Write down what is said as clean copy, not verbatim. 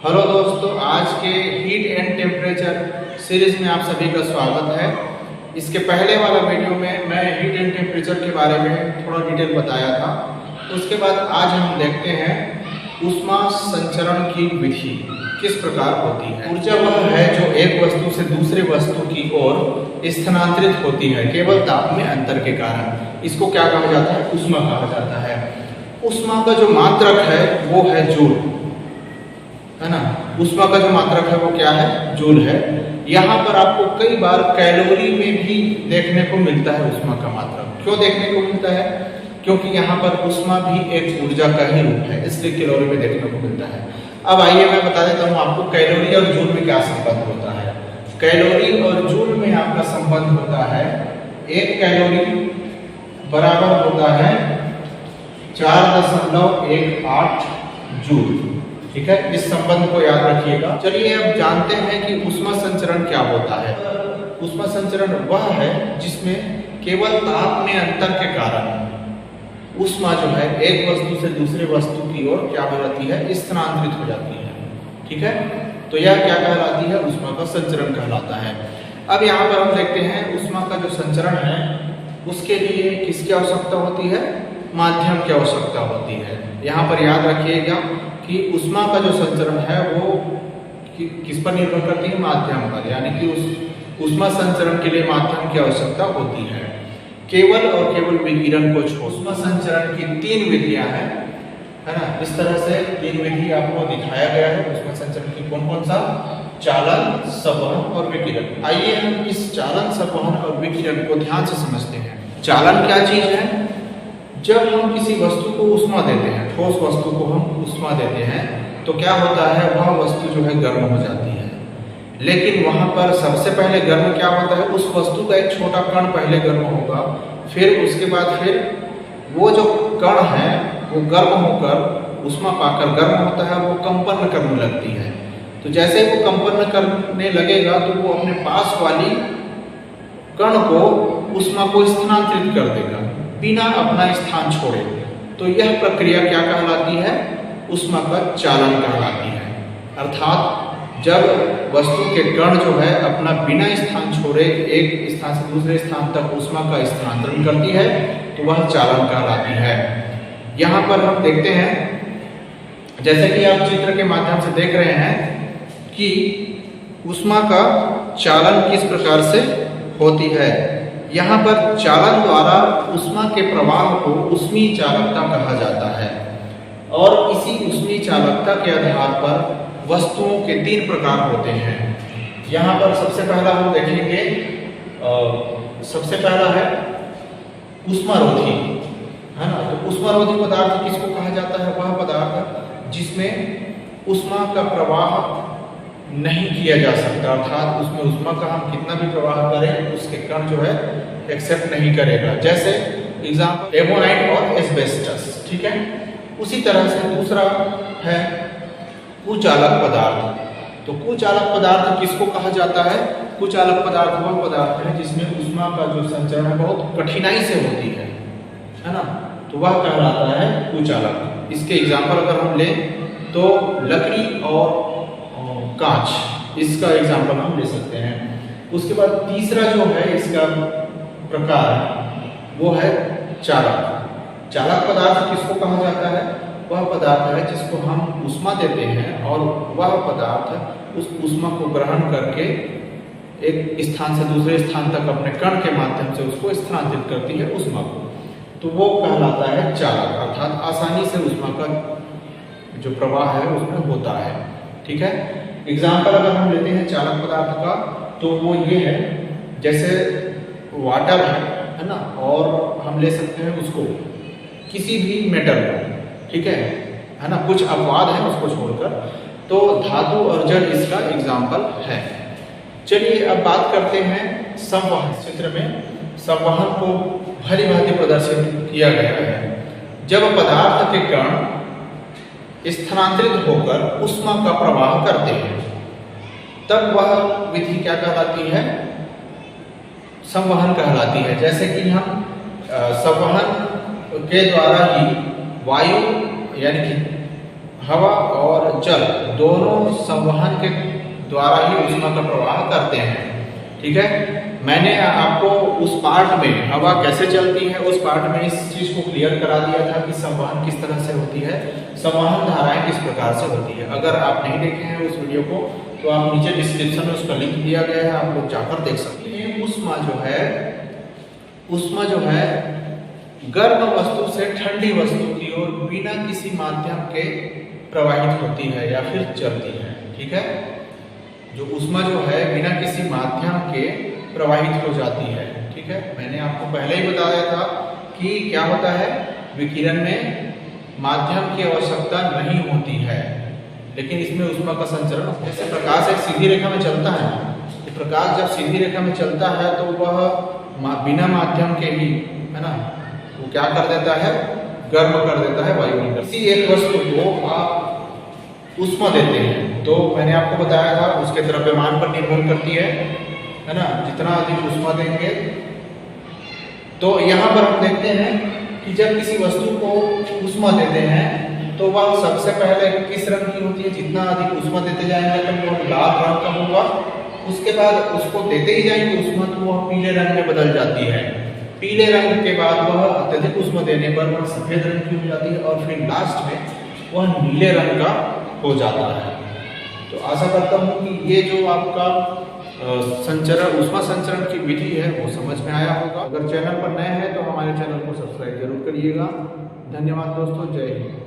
Hello दोस्तों, आज के हीट एंड टेम्परेचर सीरीज में आप सभी का स्वागत है। इसके पहले वाला वीडियो में मैं हीट एंड टेम्परेचर के बारे में थोड़ा डिटेल बताया था। उसके बाद आज हम देखते हैं ऊष्मा संचरण की विधि किस प्रकार होती है। ऊर्जा वह है जो एक वस्तु से दूसरे वस्तु की ओर स्थानांतरित होती है केवल ताप में अंतर के कारण। इसको क्या कहा जाता है? ऊष्मा कहा जाता है। ऊष्मा का जो मात्रक है वो है जूल, है ना। ऊष्मा का जो मात्रक है वो क्या है? जूल है। यहाँ पर आपको कई बार कैलोरी में भी देखने को मिलता है ऊष्मा का मात्रक। क्यों देखने को मिलता है? क्योंकि यहाँ पर ऊष्मा भी एक ऊर्जा का ही रूप है, इसलिए कैलोरी में देखने को मिलता है। अब आइए मैं बता देता हूँ आपको कैलोरी और जूल में क्या संबंध होता है। कैलोरी और जूल में आपका संबंध होता है, एक कैलोरी बराबर होता है 4.18 जूल। ठीक है, इस संबंध को याद रखिएगा। चलिए अब जानते हैं कि ऊष्मा संचरण क्या होता है। ऊष्मा संचरण वह है जिसमें केवल ताप में अंतर के कारण ऊष्मा जो है एक वस्तु से दूसरे वस्तु की ओर क्या हो जाती है? स्थानांतरित हो जाती है। ठीक है, तो यह क्या कहलाती है? ऊष्मा का संचरण कहलाता है। अब यहाँ पर हम देखते हैं ऊष्मा का जो संचरण है उसके लिए किसकी आवश्यकता होती है? माध्यम की आवश्यकता होती है। यहाँ पर याद रखिएगा कि ऊष्मा का जो संचरण है वो किस पर निर्भर करती है? माध्यम पर। यानी कि उस ऊष्मा संचरण के लिए माध्यम की आवश्यकता होती है। केवल और केवल विकिरण को छोड़ ऊष्मा संचरण की 3 विधियां हैं, है ना। इस तरह से 3 विधि आपको दिखाया गया है ऊष्मा संचरण की। कौन कौन सा? चालन, संवहन और विकिरण। आइए हम इस चालन, संवहन और विकिरण को ध्यान से समझते हैं। चालन क्या चीज है? जब हम किसी वस्तु को ऊष्मा देते हैं, ठोस वस्तु को हम ऊष्मा देते हैं, तो क्या होता है? वह वस्तु जो है गर्म हो जाती है। लेकिन वहां पर सबसे पहले गर्म क्या होता है? उस वस्तु का एक छोटा कण पहले गर्म होगा, फिर उसके बाद फिर वो जो कण है वो गर्म होकर ऊष्मा पाकर गर्म होता है, वो कंपन करने लगती है। तो जैसे वो कंपन करने लगेगा तो वो अपने पास वाली कण को ऊष्मा को स्थानांतरित कर देगा बिना अपना स्थान छोड़े। तो यह प्रक्रिया क्या कहलाती है? ऊष्मा का चालन कहलाती है। अर्थात जब वस्तु के कण जो है अपना बिना स्थान छोड़े एक स्थान से दूसरे स्थान तक ऊष्मा का स्थानांतरण करती है तो वह चालन कहलाती है। यहाँ पर हम देखते हैं, जैसे कि आप चित्र के माध्यम से देख रहे हैं कि ऊष्मा का चालन किस प्रकार से होती है। यहाँ पर चालन द्वारा ऊष्मा के प्रवाह को ऊष्मीय चालकता कहा जाता है। और इसी ऊष्मीय चालकता के आधार पर वस्तुओं के 3 प्रकार होते हैं। यहाँ पर सबसे पहला हम देखेंगे, सबसे पहला है ऊष्मारोधी, है ना। तो ऊष्मारोधी पदार्थ किसको कहा जाता है? वह पदार्थ जिसमें ऊष्मा का प्रवाह नहीं किया जा सकता, अर्थात उसमें ऊष्मा का हम कितना भी प्रवाह करें उसके कण जो है एक्सेप्ट नहीं करेगा। जैसे एग्जाम्पल एमोनाइट और एस्बेस्टस। ठीक है, उसी तरह से दूसरा है कुचालक पदार्थ। तो कुचालक पदार्थ किसको कहा जाता है? कुचालक पदार्थ वह पदार्थ है जिसमें ऊष्मा का जो संचरण है बहुत कठिनाई से होती है ना। तो वह कहलाता है कुचालक। इसके एग्जाम्पल अगर हम लें तो लकड़ी और कांच, इसका एग्जाम्पल हम ले सकते हैं। उसके बाद तीसरा जो है इसका प्रकार वो है चालक। चालक पदार्थ किसको कहा जाता है? वह पदार्थ है जिसको हम ऊष्मा देते हैं और वह पदार्थ उस ऊष्मा को ग्रहण करके एक स्थान से दूसरे स्थान तक अपने कण के माध्यम से उसको स्थानांतरित करती है ऊष्मा को। तो वो कहलाता है चालक, अर्थात आसानी से ऊष्मा का जो प्रवाह है उसमें होता है। ठीक है, एग्जाम्पल अगर हम लेते हैं चालक पदार्थ का तो वो ये है, जैसे वाटर है ना, और हम ले सकते हैं उसको किसी भी मेटल को। ठीक है ना, कुछ अपवाद है उसको छोड़कर, तो धातु और जल इसका एग्जाम्पल है। चलिए अब बात करते हैं संवहन। चित्र में संवहन को भली भांति प्रदर्शित किया गया है। जब पदार्थ के कण स्थानांतरित होकर ऊष्मा का प्रवाह करते हैं तब वह विधि क्या कहलाती है? संवहन कहलाती है। जैसे कि हम संवहन के द्वारा ही वायु यानी कि हवा और जल दोनों संवहन के द्वारा ही ऊष्मा का प्रवाह करते हैं। ठीक है, मैंने आपको उस पार्ट में हवा कैसे चलती है उस पार्ट में इस चीज को क्लियर करा दिया था कि संवहन किस तरह से होती है, संवहन धाराएं किस प्रकार से होती है। अगर आप नहीं देखे हैं उस वीडियो को तो आप नीचे डिस्क्रिप्शन में उसका लिंक दिया गया है, आप लोग जाकर देख सकते हैं। ऊष्मा जो है गर्म वस्तु से ठंडी वस्तु की ओर बिना किसी माध्यम के प्रवाहित होती है या फिर चलती है। ठीक है, जो ऊष्मा जो है बिना किसी माध्यम के प्रवाहित हो जाती है। ठीक है, मैंने आपको पहले ही बताया था कि क्या होता है, विकिरण में माध्यम की आवश्यकता नहीं होती है, लेकिन इसमें ऊष्मा का संचरण, जैसे प्रकाश एक सीधी रेखा में चलता है, तो प्रकाश जब सीधी रेखा में चलता है तो वह बिना माध्यम के ही, है ना, वो क्या कर देता है, गर्म कर देता है वायुमंडल। किसी एक वस्तु को आप ऊष्मा देते हैं तो मैंने आपको बताया था उसके द्रव्यमान पर निर्भर करती है ना, जितना अधिक ऊष्मा देंगे। तो यहाँ पर हम देखते हैं कि जब किसी वस्तु को ऊष्मा देते हैं तो वह सबसे पहले किस रंग की होती है, जितना अधिक ऊष्मा देते जाएंगे तो वह लाल रंग का होगा। उसके बाद उसको देते ही जाएंगे ऊष्मा तो वह पीले रंग में बदल जाती है। पीले रंग के बाद वह अत्यधिक ऊष्मा देने पर वह सफेद रंग की हो जाती है और फिर लास्ट में वह नीले रंग का हो जाता है। तो आशा करता हूँ कि ये जो आपका संचरण, ऊष्मा संचरण की विधि है वो समझ में आया होगा। अगर चैनल पर नए हैं तो हमारे चैनल को सब्सक्राइब जरूर करिएगा। धन्यवाद दोस्तों, जय हिंद।